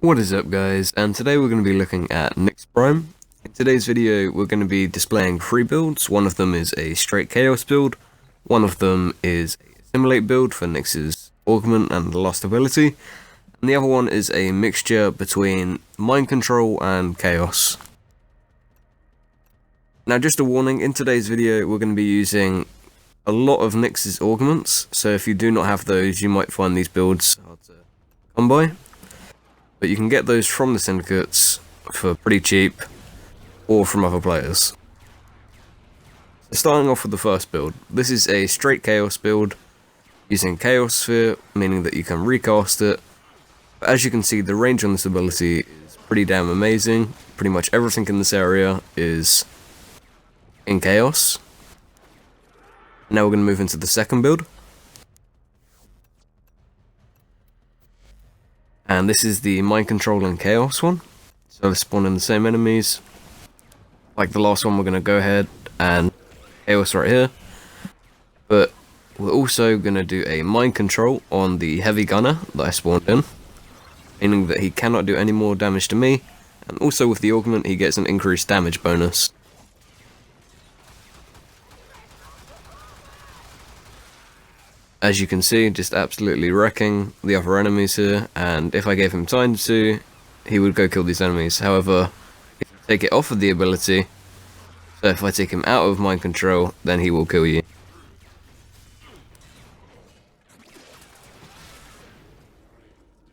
What is up, guys, and today we're going to be looking at Nyx Prime. In today's video we're going to be displaying 3 builds. One of them is a straight Chaos build, one of them is a Assimilate build for Nyx's Augment and Lost ability, and the other one is a mixture between Mind Control and Chaos. Now, just a warning, in today's video we're going to be using a lot of Nyx's Augments, so if you do not have those you might find these builds hard to come by. But you can get those from the syndicates for pretty cheap, or from other players. So starting off with the first build, this is a straight Chaos build, using Chaos Sphere, meaning that you can recast it. But as you can see, the range on this ability is pretty damn amazing. Pretty much everything in this area is in Chaos. Now we're going to move into the second build. And this is the Mind Control and Chaos one. So they spawn in the same enemies. Like the last one, we're going to go ahead and Chaos right here. But we're also going to do a Mind Control on the Heavy Gunner that I spawned in. Meaning that he cannot do any more damage to me. And also with the Augment, he gets an increased damage bonus. As you can see, just absolutely wrecking the other enemies here, and if I gave him time to, he would go kill these enemies. However, if you take it off of the ability, so if I take him out of Mind Control, then he will kill you.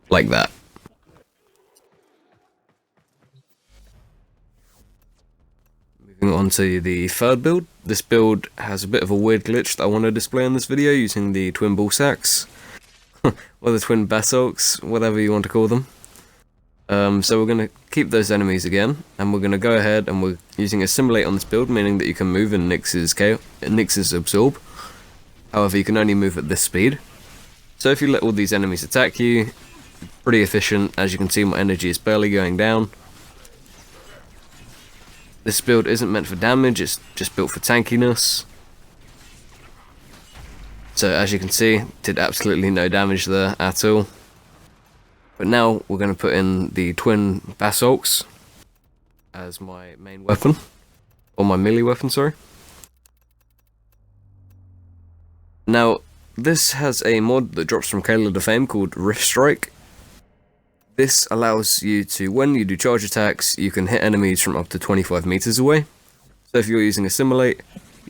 Like that. Moving on to the third build. This build has a bit of a weird glitch that I want to display in this video using the twin ball sacks. Or the twin basalks, whatever you want to call them. So we're going to keep those enemies again, and we're going to go ahead and we're using Assimilate on this build, meaning that you can move in Nyx's Absorb. However, you can only move at this speed. So if you let all these enemies attack you, pretty efficient. As you can see, my energy is barely going down. This build isn't meant for damage, it's just built for tankiness. So as you can see, did absolutely no damage there at all. But now we're going to put in the twin basalks as my main weapon, or my melee weapon, sorry. Now, this has a mod that drops from Kayla to Fame called Rift Strike. This allows you to, when you do charge attacks, you can hit enemies from up to 25 meters away. So if you're using Assimilate,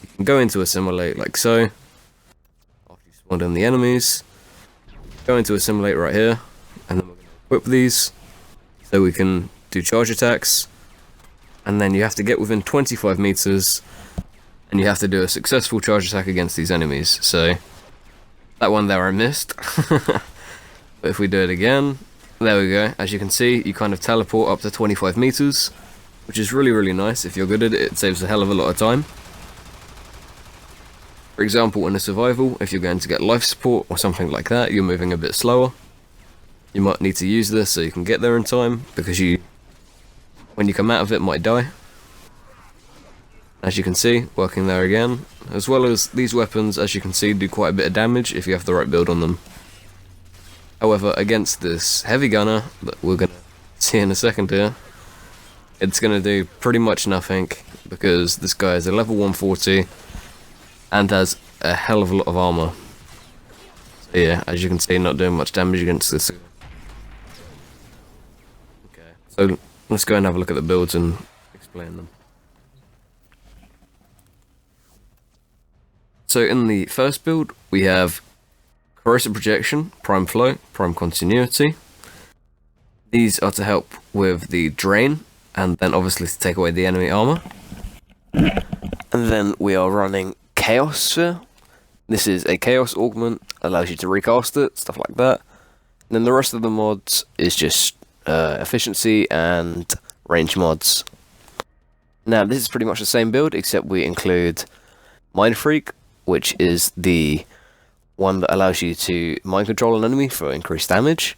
you can go into Assimilate like so. After you spawn in the enemies, go into Assimilate right here, and then we're going to equip these so we can do charge attacks. And then you have to get within 25 meters, and you have to do a successful charge attack against these enemies. So that one there I missed. But if we do it again, there we go. As you can see, you kind of teleport up to 25 meters, which is really nice. If you're good at it, it saves a hell of a lot of time. For example, in a survival, if you're going to get life support or something like that, you're moving a bit slower. You might need to use this so you can get there in time, because you, when you come out of it, might die. As you can see, working there again. As well as these weapons, as you can see, do quite a bit of damage if you have the right build on them. However, against this heavy gunner that we're going to see in a second here, it's going to do pretty much nothing, because this guy is a level 140 and has a hell of a lot of armor. So yeah, as you can see, not doing much damage against this. Okay, so let's go and have a look at the builds and explain them. So in the first build, we have Corrosive Projection, Prime Flow, Prime Continuity. These are to help with the drain, and then obviously to take away the enemy armor. And then we are running Chaos Sphere. This is a Chaos Augment, allows you to recast it, stuff like that. And then the rest of the mods is just efficiency and range mods. Now this is pretty much the same build, except we include Mind Freak, which is the one that allows you to mind control an enemy for increased damage.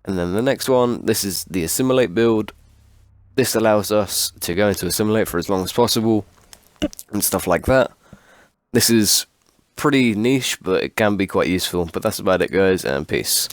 And then the next one, this is the Assimilate build. This allows us to go into Assimilate for as long as possible, and stuff like that. This is pretty niche, but it can be quite useful. But that's about it, guys, and peace.